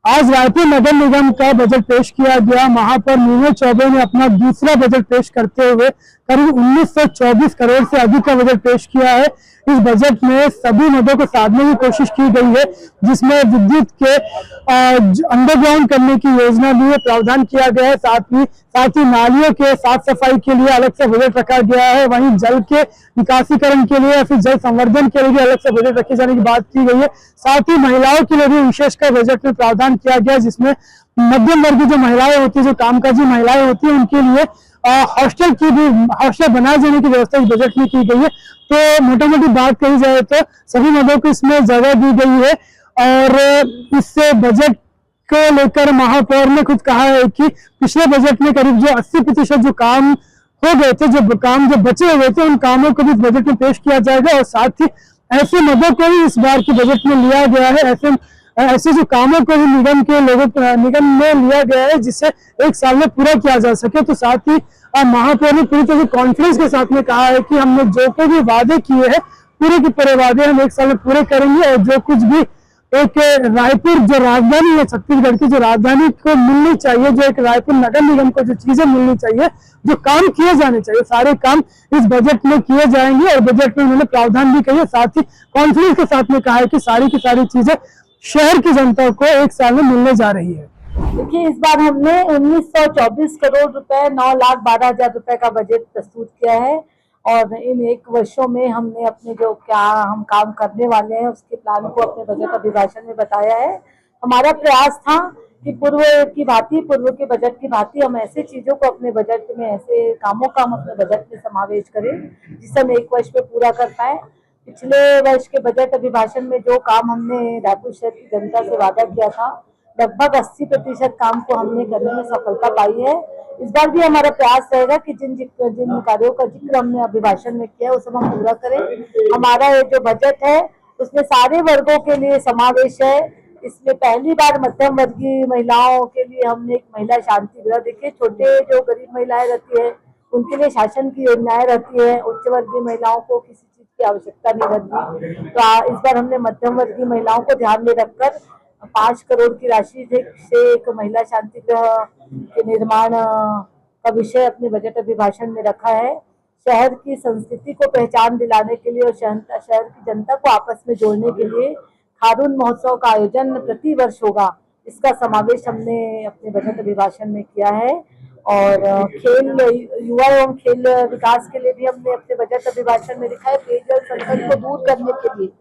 आज रायपुर नगर निगम का बजट पेश किया गया। वहां पर नीरज चौबे ने अपना दूसरा बजट पेश करते हुए करीब 1924 करोड़ से अधिक का बजट पेश किया है। इस बजट में सभी मदों को साधने की कोशिश की गई है, जिसमें विद्युत के अंडरग्राउंड करने की योजना भी प्रावधान किया गया है। साथ ही नालियों के साफ सफाई के लिए अलग से बजट रखा गया है। वहीं जल के निकासीकरण के लिए या फिर जल संवर्धन के लिए भी अलग से बजट रखे जाने की बात की गई है। साथ ही महिलाओं के लिए भी विशेषकर बजट में प्रावधान किया गया, जिसमें मध्यम वर्गीय जो महिलाएं होती है, जो कामकाजी महिलाएं होती है, उनके लिए हॉस्टल बनाए जाने की व्यवस्था इस बजट में की गई है। तो मोटा मोटी बात कही जाए तो सभी मदों को इसमें जगह दी गई है। और इससे बजट को लेकर महापौर ने खुद कहा है कि पिछले बजट में करीब जो 80% जो काम हो गए थे, जो बचे हुए थे, उन कामों को भी इस बजट में पेश किया जाएगा। और साथ ही ऐसे मदों को भी इस बार के बजट में लिया गया है। ऐसे जो कामों को भी निगम में लिया गया है, जिससे एक साल में पूरा किया जा सके। तो साथ ही महापौर ने पूरी तरह से कॉन्फिडेंस के साथ में कहा है कि हमने जो कोई भी वादे किए हैं, पूरे के पूरे वादे हम एक साल में पूरे करेंगे। और जो कुछ भी एक रायपुर जो राजधानी है, छत्तीसगढ़ की जो राजधानी को मिलनी चाहिए, जो एक रायपुर नगर निगम को जो चीजें मिलनी चाहिए, जो काम किए जाने चाहिए, सारे काम इस बजट में किए जाएंगे। और बजट में उन्होंने प्रावधान भी किए। साथ ही कॉन्फिडेंस के साथ में कहा है कि सारी की सारी चीजें शहर की जनता को एक साल में मिलने जा रही है। देखिए, इस बार हमने 1924 करोड़ रुपए 9,12,000 रुपए का बजट प्रस्तुत किया है। और इन एक वर्षों में हमने अपने जो क्या हम काम करने वाले हैं, उसके प्लान को अपने बजट अभिभाषण में बताया है। हमारा प्रयास था कि पूर्व के बजट की भांति हम ऐसे चीजों को अपने बजट में, ऐसे कामों का हम अपने बजट में समावेश करें जिसे हम एक वर्ष में पूरा कर पाए। पिछले वर्ष के बजट अभिभाषण में जो काम हमने रायपुर शहर की जनता से वादा किया था, लगभग 80% काम को हमने करने में सफलता पाई है। इस बार भी हमारा प्रयास रहेगा कि जिन कार्यों का जिक्र हमने अभिभाषण में किया है, उसे हम पूरा करें। हमारा ये जो बजट है उसमें सारे वर्गों के लिए समावेश है। इसमें पहली बार मध्यम वर्गीय महिलाओं के लिए हमने एक महिला शांति गृह, देखिए छोटे जो गरीब महिलाएं रहती है उनके लिए शासन की योजनाएं रहती है, उच्च वर्गीय महिलाओं को किसी चीज की आवश्यकता नहीं रहती। तो इस बार हमने मध्यम वर्गीय महिलाओं को ध्यान में रखकर 5 करोड़ की राशि से एक महिला शांति गृह के निर्माण का विषय अपने बजट अभिभाषण में रखा है। शहर की संस्कृति को पहचान दिलाने के लिए और शहर की जनता को आपस में जोड़ने के लिए खारून महोत्सव का आयोजन प्रति वर्ष होगा, इसका समावेश हमने अपने बजट अभिभाषण में किया है। और युवा एवं खेल विकास के लिए भी हमने अपने बजट अभिभाषण में लिखा है। पेयजल संकट को दूर करने के लिए